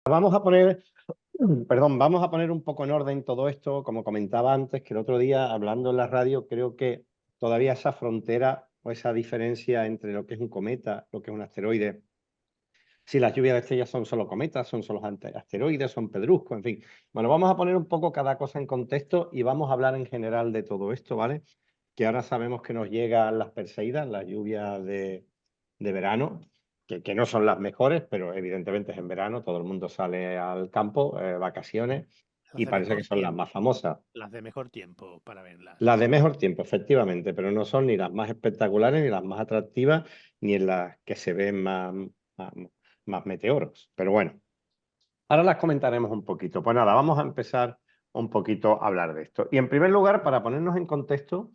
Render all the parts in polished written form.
Vamos a poner, perdón, vamos a poner un poco en orden todo esto. Como comentaba antes, que el otro día, hablando en la radio, creo que todavía esa frontera o esa diferencia entre lo que es un cometa, lo que es un asteroide, si las lluvias de estrellas son solo cometas, son solo asteroides, son pedruscos, en fin. Bueno, vamos a poner un poco cada cosa en contexto y vamos a hablar en general de todo esto, ¿vale? Que ahora sabemos que nos llegan las Perseidas, las lluvias de verano, que no son las mejores, pero evidentemente es en verano, todo el mundo sale al campo, vacaciones, Las y de parece mejor que son las más tiempo. famosas. Las de mejor tiempo para verlas. Las de mejor tiempo, efectivamente, pero no son ni las más espectaculares, ni las más atractivas, ni en las que se ven más, más meteoros. Pero bueno, ahora las comentaremos un poquito. Pues nada, vamos a empezar un poquito a hablar de esto. Y en primer lugar, para ponernos en contexto,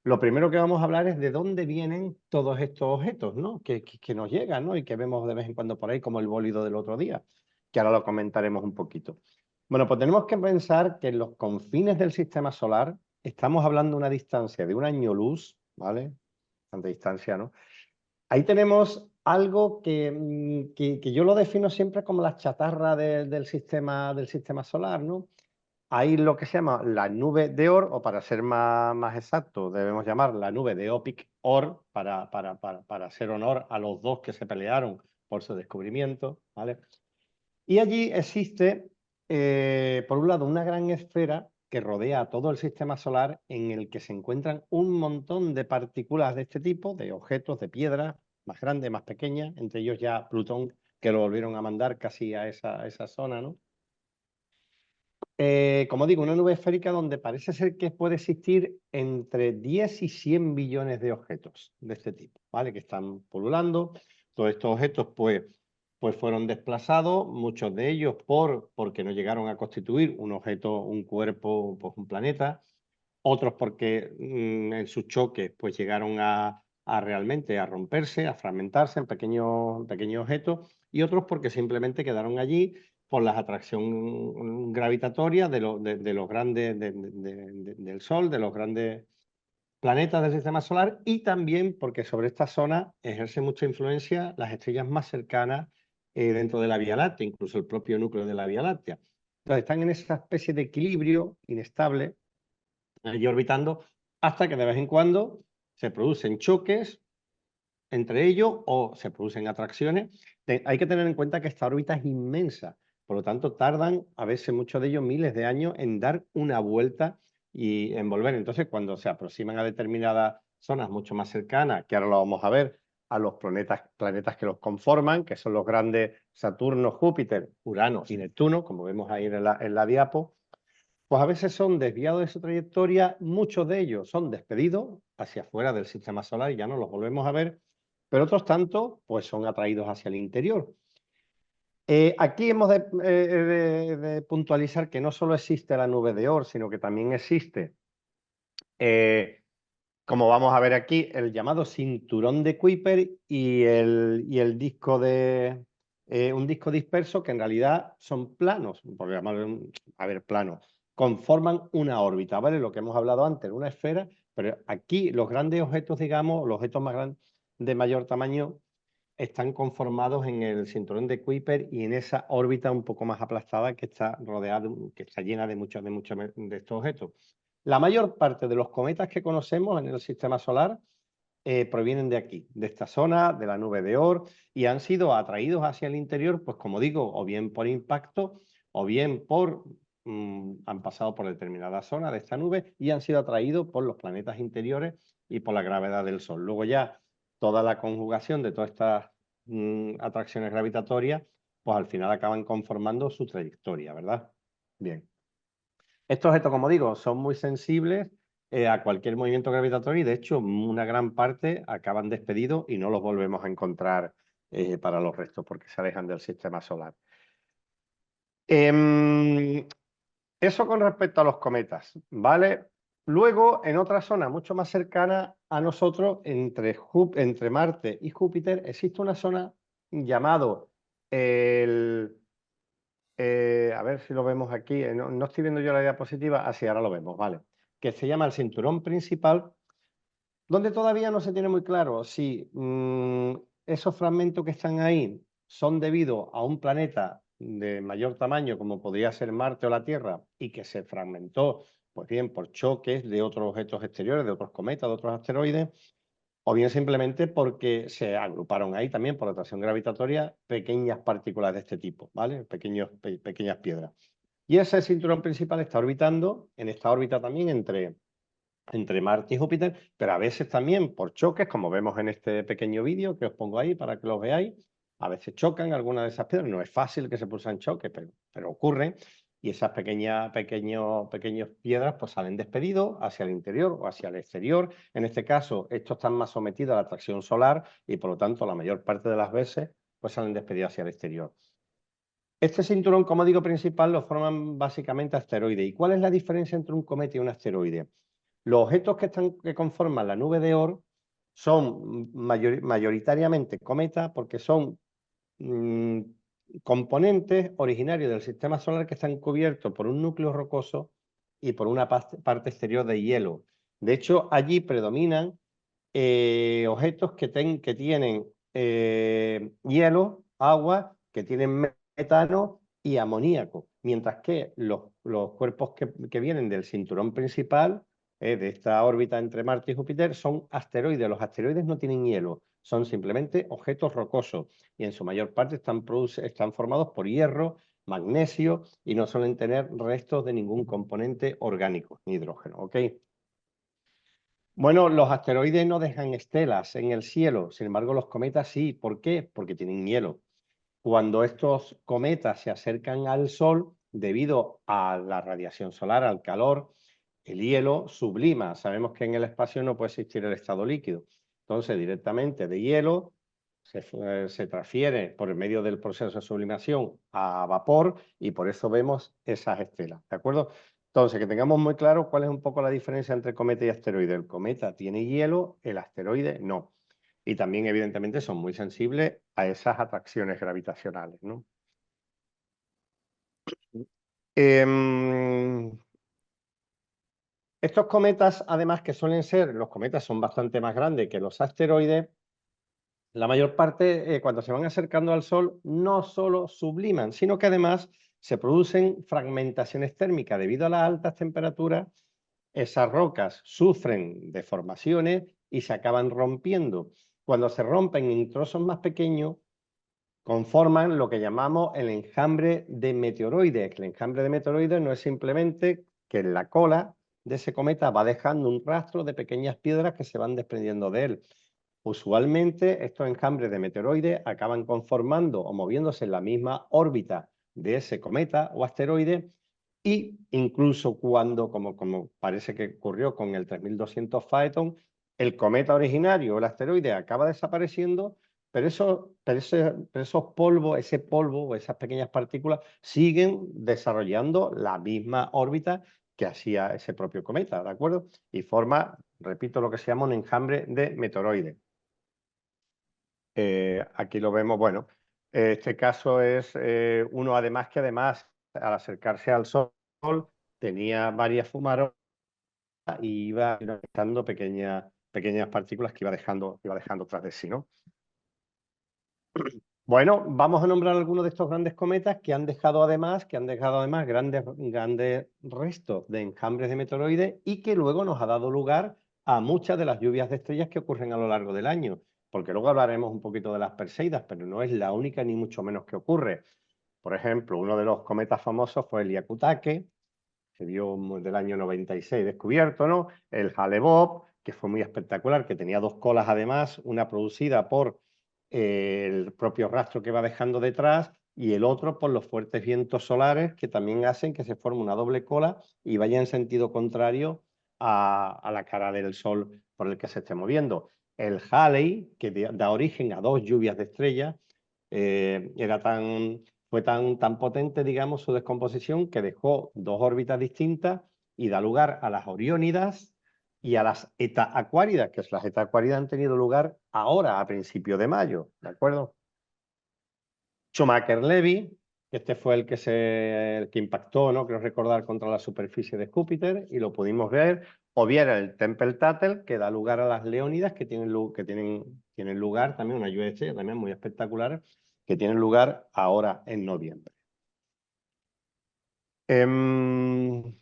lo primero que vamos a hablar es de dónde vienen todos estos objetos, ¿no? Que nos llegan, ¿no? Y que vemos de vez en cuando por ahí, como el bólido del otro día, que ahora lo comentaremos un poquito. Bueno, pues tenemos que pensar que en los confines del sistema solar estamos hablando de una distancia de un año luz, ¿vale? Bastante distancia, ¿no? Ahí tenemos algo que yo lo defino siempre como la chatarra del sistema solar, ¿no? Hay lo que se llama la nube de Oort, o para ser más exacto, debemos llamar la nube de Opic-Oort, para hacer honor a los dos que se pelearon por su descubrimiento, ¿vale? Y allí existe, por un lado, una gran esfera que rodea a todo el sistema solar, en el que se encuentran un montón de partículas de este tipo, de objetos, de piedras, más grandes, más pequeñas, entre ellos ya Plutón, que lo volvieron a mandar casi a esa zona, ¿no? Como digo, una nube esférica donde parece ser que puede existir entre 10 y 100 billones de objetos de este tipo, ¿vale? Que están pululando. Todos estos objetos, pues fueron desplazados, muchos de ellos porque no llegaron a constituir un objeto, un cuerpo, pues un planeta. Otros porque en sus choques, pues llegaron a realmente a romperse, a fragmentarse en pequeños objetos. Y otros porque simplemente quedaron allí por la atracción gravitatoria de los grandes del Sol, de los grandes planetas del sistema solar, y también porque sobre esta zona ejerce mucha influencia las estrellas más cercanas dentro de la Vía Láctea, incluso el propio núcleo de la Vía Láctea. Entonces están en esa especie de equilibrio inestable, allí orbitando, hasta que de vez en cuando se producen choques entre ellos o se producen atracciones. Hay que tener en cuenta que esta órbita es inmensa, por lo tanto tardan a veces muchos de ellos miles de años en dar una vuelta y en volver. Entonces, cuando se aproximan a determinadas zonas mucho más cercanas, que ahora lo vamos a ver, a los planetas que los conforman, que son los grandes Saturno, Júpiter, Urano y Neptuno, como vemos ahí en la diapo, pues a veces son desviados de su trayectoria, muchos de ellos son despedidos hacia afuera del sistema solar y ya no los volvemos a ver, pero otros tantos pues son atraídos hacia el interior. Aquí hemos de puntualizar que no solo existe la nube de Oort, sino que también existe, como vamos a ver aquí, el llamado cinturón de Kuiper y el disco un disco disperso, que en realidad son planos, por llamarlo, a ver, planos, conforman una órbita, ¿vale? Lo que hemos hablado antes, una esfera, pero aquí los grandes objetos, digamos, los objetos más grandes, de mayor tamaño, están conformados en el cinturón de Kuiper y en esa órbita un poco más aplastada que está rodeada, que está llena de muchos de estos objetos. La mayor parte de los cometas que conocemos en el sistema solar provienen de aquí, de esta zona, de la nube de Oort, y han sido atraídos hacia el interior, pues como digo, o bien por impacto, o bien han pasado por determinada zona de esta nube y han sido atraídos por los planetas interiores y por la gravedad del Sol. Luego ya toda la conjugación de todas estas atracciones gravitatorias, pues al final acaban conformando su trayectoria, ¿verdad? Bien. Estos objetos, como digo, son muy sensibles a cualquier movimiento gravitatorio y, de hecho, una gran parte acaban despedidos y no los volvemos a encontrar para los restos porque se alejan del sistema solar. Eso con respecto a los cometas, ¿vale? Luego, en otra zona mucho más cercana a nosotros, entre Marte y Júpiter, existe una zona llamado el... a ver si lo vemos aquí. No estoy viendo yo la diapositiva. Así, ahora lo vemos, vale. Que se llama el cinturón principal, donde todavía no se tiene muy claro si esos fragmentos que están ahí son debido a un planeta de mayor tamaño, como podría ser Marte o la Tierra, y que se fragmentó, pues bien, por choques de otros objetos exteriores, de otros cometas, de otros asteroides, o bien simplemente porque se agruparon ahí también por atracción gravitatoria pequeñas partículas de este tipo, ¿vale? Pequeñas piedras. Y ese cinturón principal está orbitando, en esta órbita también entre Marte y Júpiter, pero a veces también por choques, como vemos en este pequeño vídeo que os pongo ahí para que lo veáis. A veces chocan algunas de esas piedras, no es fácil que se pulsen choques, pero ocurren, y esas pequeñas piedras pues salen despedidos hacia el interior o hacia el exterior. En este caso, estos están más sometidos a la atracción solar y por lo tanto la mayor parte de las veces pues salen despedidos hacia el exterior. Este cinturón, como digo, principal lo forman básicamente asteroides. ¿Y cuál es la diferencia entre un cometa y un asteroide? Los objetos que conforman la nube de Oort son mayoritariamente cometas porque son componentes originarios del sistema solar que están cubiertos por un núcleo rocoso y por una parte exterior de hielo. De hecho, allí predominan objetos que tienen hielo, agua, que tienen metano y amoníaco, mientras que los cuerpos que vienen del cinturón principal, de esta órbita entre Marte y Júpiter, son asteroides. Los asteroides no tienen hielo, son simplemente objetos rocosos y en su mayor parte están formados por hierro, magnesio y no suelen tener restos de ningún componente orgánico, ni hidrógeno, ¿ok? Bueno, los asteroides no dejan estelas en el cielo, sin embargo los cometas sí. ¿Por qué? Porque tienen hielo. Cuando estos cometas se acercan al Sol, debido a la radiación solar, al calor, el hielo sublima. Sabemos que en el espacio no puede existir el estado líquido. Entonces, directamente de hielo se transfiere por el medio del proceso de sublimación a vapor y por eso vemos esas estelas, ¿de acuerdo? Entonces, que tengamos muy claro cuál es un poco la diferencia entre cometa y asteroide. El cometa tiene hielo, el asteroide no. Y también, evidentemente, son muy sensibles a esas atracciones gravitacionales, ¿no? Estos cometas, además, que suelen ser, los cometas son bastante más grandes que los asteroides, la mayor parte, cuando se van acercando al Sol, no solo subliman, sino que además se producen fragmentaciones térmicas. Debido a las altas temperaturas, esas rocas sufren deformaciones y se acaban rompiendo. Cuando se rompen en trozos más pequeños, conforman lo que llamamos el enjambre de meteoroides. El enjambre de meteoroides no es simplemente que en la cola de ese cometa va dejando un rastro de pequeñas piedras que se van desprendiendo de él. Usualmente estos enjambres de meteoroides acaban conformando o moviéndose en la misma órbita de ese cometa o asteroide, y incluso cuando, como parece que ocurrió con el 3200 Phaethon, el cometa originario, el asteroide, acaba desapareciendo, pero esos polvos, ese polvo o esas pequeñas partículas siguen desarrollando la misma órbita que hacía ese propio cometa, ¿de acuerdo? Y forma, repito, lo que se llama un enjambre de meteoroides. Aquí lo vemos, bueno, este caso es uno además al acercarse al Sol tenía varias fumarolas y iba dando pequeñas partículas que iba dejando tras de sí, ¿no? Bueno, vamos a nombrar algunos de estos grandes cometas que han dejado además grandes restos de enjambres de meteoroides y que luego nos ha dado lugar a muchas de las lluvias de estrellas que ocurren a lo largo del año, porque luego hablaremos un poquito de las Perseidas, pero no es la única ni mucho menos que ocurre. Por ejemplo, uno de los cometas famosos fue el Hyakutake, que dio del año 96 descubierto, ¿no? El Hale-Bopp, que fue muy espectacular, que tenía dos colas además, una producida por el propio rastro que va dejando detrás y el otro por los fuertes vientos solares que también hacen que se forme una doble cola y vaya en sentido contrario a la cara del Sol por el que se esté moviendo. El Halley, que da origen a dos lluvias de estrellas, fue tan potente, digamos, su descomposición que dejó dos órbitas distintas y da lugar a las Oriónidas y a las Eta Aquáridas, que las Eta Aquáridas han tenido lugar ahora, a principios de mayo, ¿de acuerdo? Schumacher-Levy, que este fue el que impactó, ¿no? Creo recordar, contra la superficie de Júpiter, y lo pudimos ver, o bien el Tempel-Tuttle, que da lugar a las Leónidas, que tienen lugar también, una lluvia de estrellas también muy espectacular, que tienen lugar ahora en noviembre. Em,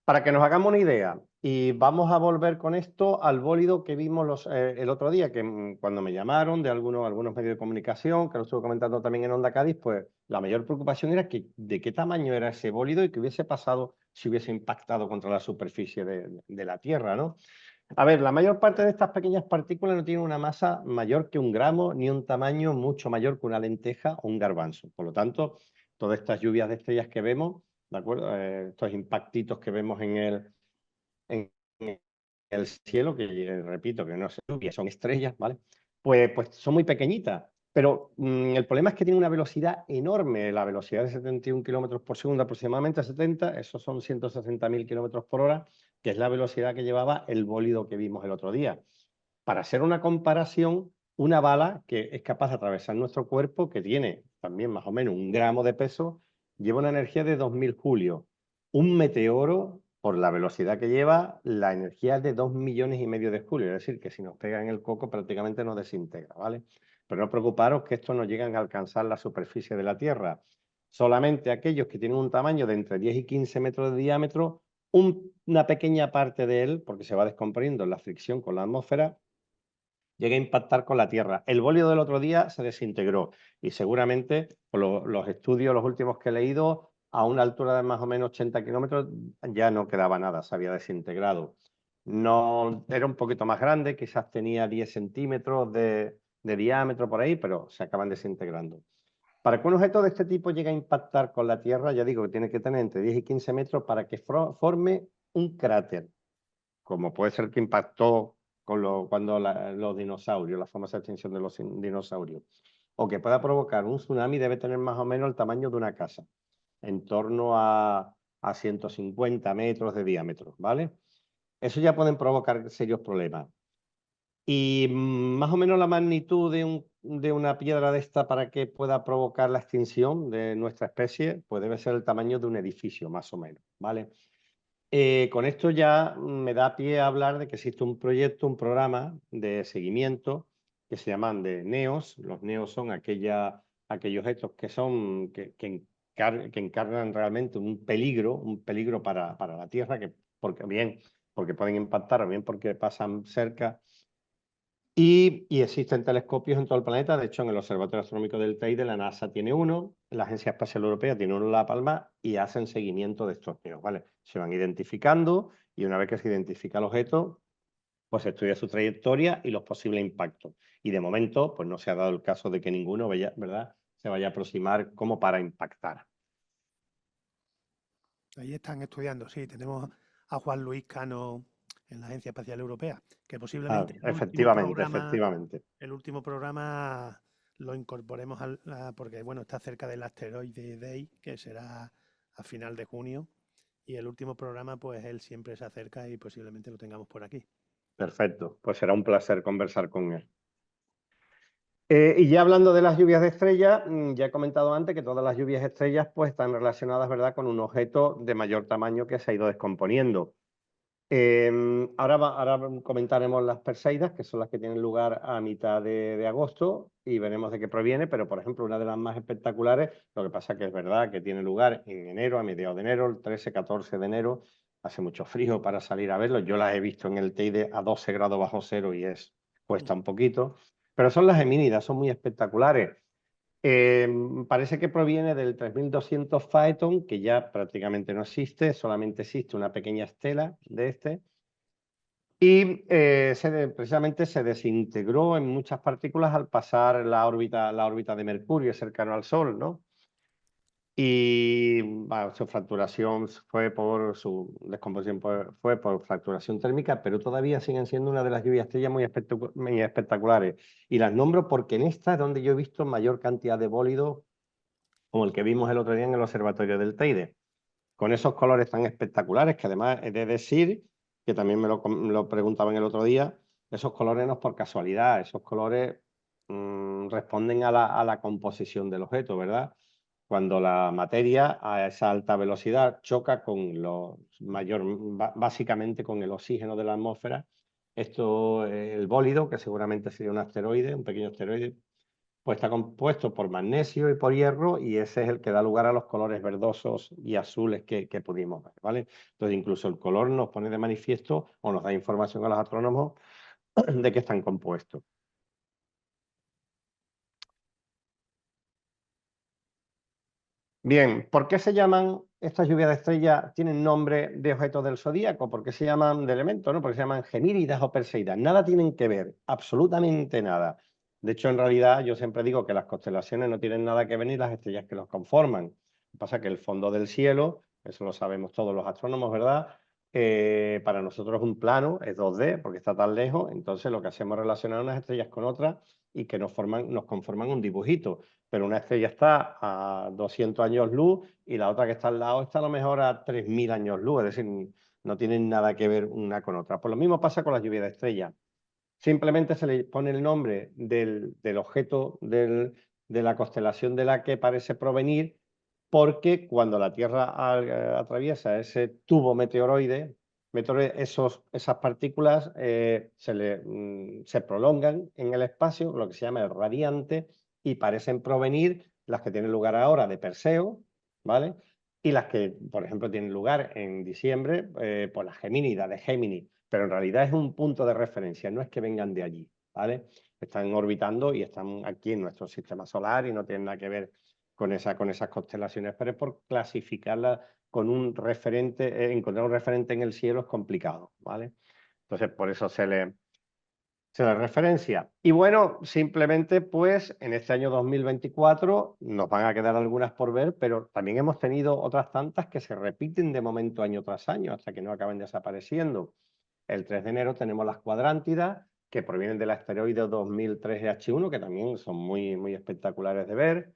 Para que nos hagamos una idea, y vamos a volver con esto al bólido que vimos el otro día, que cuando me llamaron de algunos medios de comunicación, que lo estuve comentando también en Onda Cádiz, pues la mayor preocupación era de qué tamaño era ese bólido y qué hubiese pasado si hubiese impactado contra la superficie de la Tierra, ¿no? A ver, la mayor parte de estas pequeñas partículas no tienen una masa mayor que 1 gramo, ni un tamaño mucho mayor que una lenteja o un garbanzo. Por lo tanto, todas estas lluvias de estrellas que vemos, ¿de acuerdo? Estos impactitos que vemos en el cielo, que repito, que no son lluvias, son estrellas, ¿vale? Pues son muy pequeñitas. Pero el problema es que tiene una velocidad enorme, la velocidad de 71 kilómetros por segundo, aproximadamente 70, esos son 160.000 kilómetros por hora, que es la velocidad que llevaba el bólido que vimos el otro día. Para hacer una comparación, una bala que es capaz de atravesar nuestro cuerpo, que tiene también más o menos 1 gramo de peso, lleva una energía de 2000 julios. Un meteoro, por la velocidad que lleva, la energía es de 2,5 millones de julios, es decir, que si nos pega en el coco prácticamente nos desintegra, ¿vale? Pero no preocuparos que estos no llegan a alcanzar la superficie de la Tierra. Solamente aquellos que tienen un tamaño de entre 10 y 15 metros de diámetro, una pequeña parte de él, porque se va descomponiendo en la fricción con la atmósfera, llega a impactar con la Tierra. El bólido del otro día se desintegró y seguramente, por los estudios, los últimos que he leído, a una altura de más o menos 80 kilómetros ya no quedaba nada, se había desintegrado. No, era un poquito más grande, quizás tenía 10 centímetros de diámetro por ahí, pero se acaban desintegrando. Para que un objeto de este tipo llegue a impactar con la Tierra, ya digo que tiene que tener entre 10 y 15 metros para que forme un cráter, como puede ser que impactó cuando los dinosaurios, la famosa extinción de los dinosaurios, o que pueda provocar un tsunami, debe tener más o menos el tamaño de una casa, en torno a 150 metros de diámetro, ¿vale? Eso ya pueden provocar serios problemas. Y más o menos la magnitud de una piedra de esta para que pueda provocar la extinción de nuestra especie, pues debe ser el tamaño de un edificio, más o menos, ¿vale? Con esto ya me da pie a hablar de que existe un proyecto, un programa de seguimiento que se llaman de NEOS. Los NEOS son aquellos objetos que encarnan realmente un peligro para la Tierra, porque pueden impactar o bien porque pasan cerca. Y existen telescopios en todo el planeta. De hecho, en el Observatorio Astronómico del Teide, la NASA tiene uno, la Agencia Espacial Europea tiene uno en La Palma y hacen seguimiento de estos neos, ¿vale? Se van identificando y una vez que se identifica el objeto, pues se estudia su trayectoria y los posibles impactos. Y de momento, pues no se ha dado el caso de que ninguno ¿verdad? Se vaya a aproximar como para impactar. Ahí están estudiando, sí. Tenemos a Juan Luis Cano en la Agencia Espacial Europea, que posiblemente Efectivamente. el último programa lo incorporemos porque bueno, está cerca del asteroide Day, que será a final de junio, y el último programa, pues él siempre se acerca y posiblemente lo tengamos por aquí. Perfecto, pues será un placer conversar con él. Y ya hablando de las lluvias de estrellas, ya he comentado antes que todas las lluvias de estrellas pues, están relacionadas, ¿verdad?, con un objeto de mayor tamaño que se ha ido descomponiendo. Ahora comentaremos las Perseidas, que son las que tienen lugar a mitad de agosto, y veremos de qué proviene, pero por ejemplo, una de las más espectaculares, lo que pasa que es verdad que tiene lugar en enero, a mediados de enero, el 13-14 de enero, hace mucho frío para salir a verlo. Yo las he visto en el Teide a 12 grados bajo cero y cuesta un poquito, pero son las Gemínidas, son muy espectaculares. Parece que proviene del 3200 Phaeton, que ya prácticamente no existe, solamente existe una pequeña estela de este. Y precisamente se desintegró en muchas partículas al pasar la órbita de Mercurio cercano al Sol, ¿no? Y su fracturación su descomposición fue por fracturación térmica, pero todavía siguen siendo una de las lluvias estrellas muy espectaculares. Y las nombro porque en esta es donde yo he visto mayor cantidad de bólidos, como el que vimos el otro día en el Observatorio del Teide, con esos colores tan espectaculares, que además he de decir, que también me lo preguntaban el otro día, esos colores no es por casualidad, esos colores responden a la composición del objeto, ¿verdad? Cuando la materia a esa alta velocidad choca básicamente con el oxígeno de la atmósfera, el bólido, que seguramente sería un asteroide, un pequeño asteroide, pues está compuesto por magnesio y por hierro, y ese es el que da lugar a los colores verdosos y azules que pudimos ver, ¿vale? Entonces, incluso el color nos pone de manifiesto o nos da información a los astrónomos de que están compuestos. Bien, ¿por qué se llaman estas lluvias de estrellas? ¿Tienen nombre de objetos del zodíaco? ¿Por qué se llaman de elementos? ¿No? ¿Por qué se llaman gemínidas o perseidas? Nada tienen que ver, absolutamente nada. De hecho, en realidad, yo siempre digo que las constelaciones no tienen nada que ver ni las estrellas que los conforman. Lo que pasa es que el fondo del cielo, eso lo sabemos todos los astrónomos, ¿verdad? Para nosotros es un plano, es 2D, porque está tan lejos. Entonces, lo que hacemos es relacionar unas estrellas con otras y que nos conforman un dibujito. Pero una estrella está a 200 años luz y la otra que está al lado está a lo mejor a 3000 años luz, es decir, no tienen nada que ver una con otra. Pues lo mismo pasa con la lluvia de estrellas. Simplemente se le pone el nombre del objeto de la constelación de la que parece provenir, porque cuando la Tierra atraviesa ese tubo meteoroide, esas partículas se prolongan en el espacio, lo que se llama el radiante, y parecen provenir las que tienen lugar ahora de Perseo, ¿vale? Y las que, por ejemplo, tienen lugar en diciembre, por la Gemínida, de Géminis, pero en realidad es un punto de referencia, no es que vengan de allí, ¿vale? Están orbitando y están aquí en nuestro sistema solar y no tienen nada que ver con esas constelaciones, pero es por clasificarlas con un referente, encontrar un referente en el cielo es complicado, ¿vale? Entonces, por eso se le referencia. Y bueno, simplemente pues en este año 2024 nos van a quedar algunas por ver, pero también hemos tenido otras tantas que se repiten de momento año tras año hasta que no acaben desapareciendo. El 3 de enero tenemos las cuadrántidas, que provienen del asteroide 2003 H1, que también son muy, muy espectaculares de ver.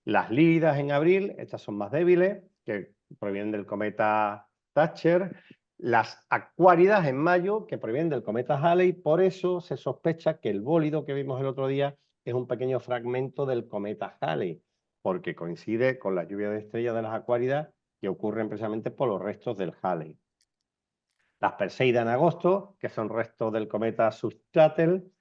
Las líridas en abril, estas son más débiles, que provienen del cometa Thatcher. Las acuáridas en mayo, que provienen del cometa Halley. Por eso se sospecha que el bólido que vimos el otro día es un pequeño fragmento del cometa Halley, porque coincide con la lluvia de estrellas de las acuáridas que ocurren precisamente por los restos del Halley. Las Perseidas en agosto, que son restos del cometa Substratel.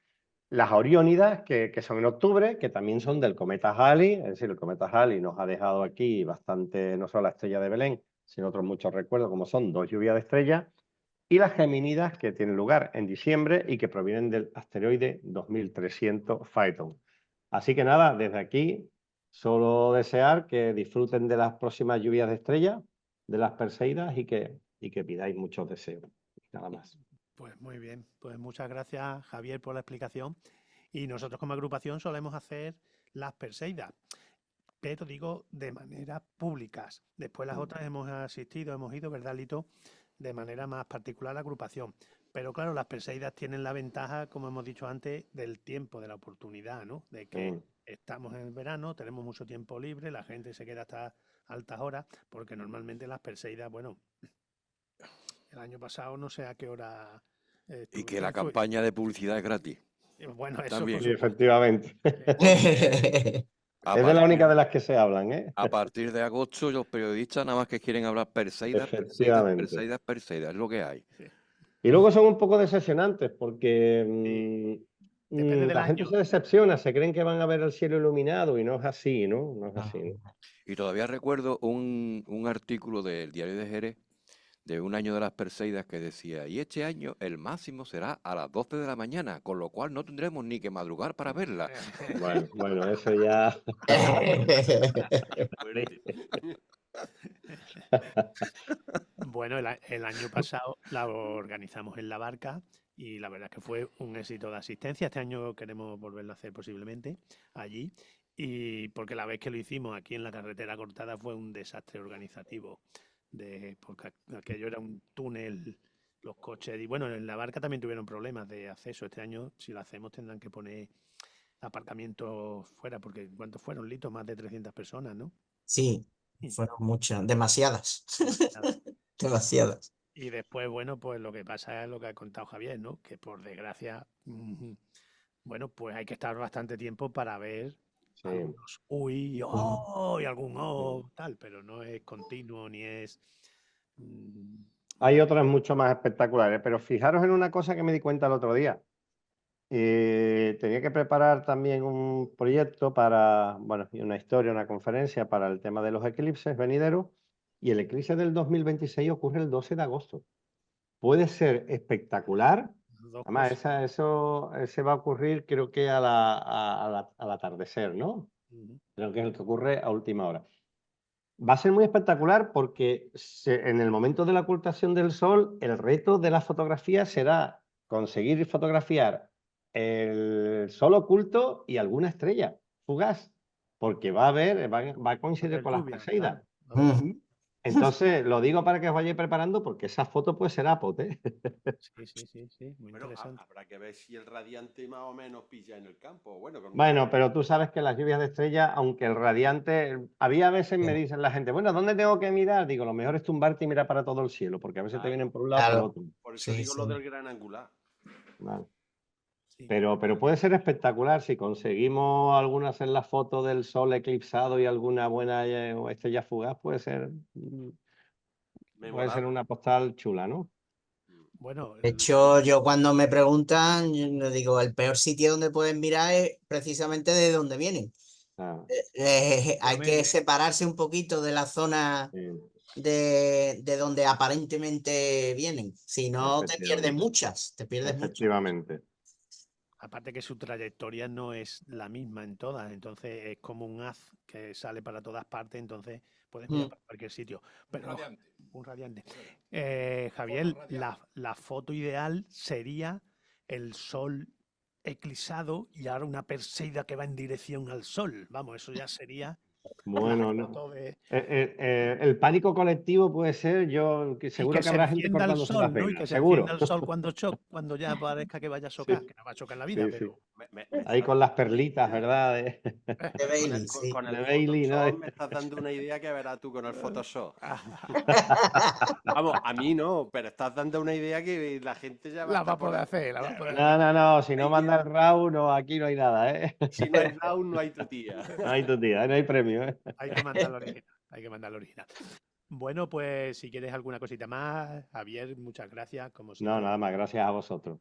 Las Oriónidas, que son en octubre, que también son del cometa Halley, es decir, el cometa Halley nos ha dejado aquí bastante, no solo la estrella de Belén, sino otros muchos recuerdos, como son dos lluvias de estrellas. Y las Gemínidas, que tienen lugar en diciembre y que provienen del asteroide 2300 Phaethon. Así que nada, desde aquí, solo desear que disfruten de las próximas lluvias de estrellas, de las Perseidas, y que pidáis muchos deseos. Nada más. Pues muy bien, pues muchas gracias Javier por la explicación. Y nosotros como agrupación solemos hacer las Perseidas, pero digo de manera públicas. Después las otras hemos asistido, hemos ido, ¿verdad, Lito? De manera más particular a la agrupación. Pero claro, las Perseidas tienen la ventaja, como hemos dicho antes, del tiempo, de la oportunidad, ¿no? De que estamos en el verano, tenemos mucho tiempo libre, la gente se queda hasta altas horas, porque normalmente las Perseidas, bueno, el año pasado no sé a qué hora Y que tú la campaña de publicidad es gratis. Bueno, eso por También. Sí, supuesto. efectivamente. A Es de la única partir, de las que se hablan, ¿eh? a partir de agosto, los periodistas nada más que quieren hablar Perseidas, Perseidas, Efectivamente. Perseidas, Perseidas, es lo que hay. Sí. Y luego son un poco decepcionantes porque Sí. Depende del la gente año. se decepciona, se creen que van a ver el cielo iluminado y no es así, ¿no? No es así, ¿no? Y todavía recuerdo un artículo del Diario de Jerez de un año de las Perseidas que decía, y este año el máximo será a las 12 de la mañana, con lo cual no tendremos ni que madrugar para verla. Bueno, eso ya... Bueno, el año pasado la organizamos en La Barca y la verdad es que fue un éxito de asistencia. Este año queremos volverlo a hacer posiblemente allí. Y porque la vez que lo hicimos aquí en la carretera cortada fue un desastre organizativo. Porque aquello era un túnel, los coches. Y bueno, en La Barca también tuvieron problemas de acceso. Este año, si lo hacemos, tendrán que poner aparcamientos fuera, porque ¿cuántos fueron, Lito? Más de 300 personas, ¿no? Sí, fueron muchas, demasiadas. Demasiado. Demasiadas. Y después, bueno, pues lo que pasa es lo que ha contado Javier, ¿no? Que por desgracia, bueno, pues hay que estar bastante tiempo para ver Sí. algunos uy, oh, y algún oh, tal, pero no es continuo ni es... Hay otras mucho más espectaculares, pero fijaros en una cosa que me di cuenta el otro día. Tenía que preparar también un proyecto para, bueno, y una historia, una conferencia para el tema de los eclipses venideros. Y el eclipse del 2026 ocurre el 12 de agosto. Puede ser espectacular. Dos Además, cosas. ese va a ocurrir creo que al atardecer, ¿no? Ujú. Creo que es el que ocurre a última hora. Va a ser muy espectacular porque en el momento de la ocultación del sol, el reto de la fotografía será conseguir fotografiar el sol oculto y alguna estrella fugaz, porque va a coincidir Hacer con las lluvia, Perseidas. claro. Va a haber lluvia. Ujú. Entonces, lo digo para que os vayáis preparando porque esa foto puede ser apote. Sí, muy Bueno, interesante. habrá que ver si el radiante más o menos pilla en el campo. Bueno, con Bueno, pero tú sabes que las lluvias de estrellas, aunque el radiante, había veces me Sí. dicen la gente, bueno, ¿dónde tengo que mirar? Digo, lo mejor es tumbarte y mirar para todo el cielo, porque a veces te Claro. vienen por un lado o por Claro, otro. por eso sí, digo lo sí. del gran angular. Vale. Sí. Pero puede ser espectacular si conseguimos algunas en la foto del sol eclipsado y alguna buena estrella fugaz, puede ser Memorable. una postal chula, ¿no? Bueno, De hecho, yo cuando me preguntan, yo le digo, el peor sitio donde pueden mirar es precisamente de donde vienen. Ah, Hay que Efectivamente. separarse un poquito de la zona sí, de donde aparentemente vienen. Si no, te pierdes efectivamente. muchas, te pierdes muchas. Efectivamente. Aparte que su trayectoria no es la misma en todas, entonces es como un haz que sale para todas partes, entonces puedes mirar Mm. para cualquier sitio. Un Pero radiante. un radiante. Bueno, Javier, foto radiante. la foto ideal sería el sol eclipsado y ahora una Perseida que va en dirección al sol. Vamos, eso ya sería la Bueno, no. foto de... El pánico colectivo puede ser, que Y seguro que que se habrá gente encienda el cortándose las sol, ¿no? Y que venas, se encienda seguro. el sol cuando ya parezca que vaya a chocar, Sí, que no va a chocar en la vida, sí, sí. pero... Me Ahí estás con las dando una perlitas, idea. ¿verdad? De Bailey, sí. Con el De Bailey, ¿no? Photoshop me estás dando una idea que verás tú con el Photoshop. Vamos, a mí no, pero estás dando una idea que la gente ya va a La va estar a poder por... hacer, la va a poder No, hacer. no, si no Ahí manda viene. el RAW, no, aquí no hay nada, ¿eh? Si no hay round, no hay tu tía. No hay tu tía, no hay premio, ¿eh? Hay que mandar la original, hay que mandar la original. Bueno, pues si quieres alguna cosita más, Javier, muchas gracias, como No, siempre. nada más, gracias a vosotros.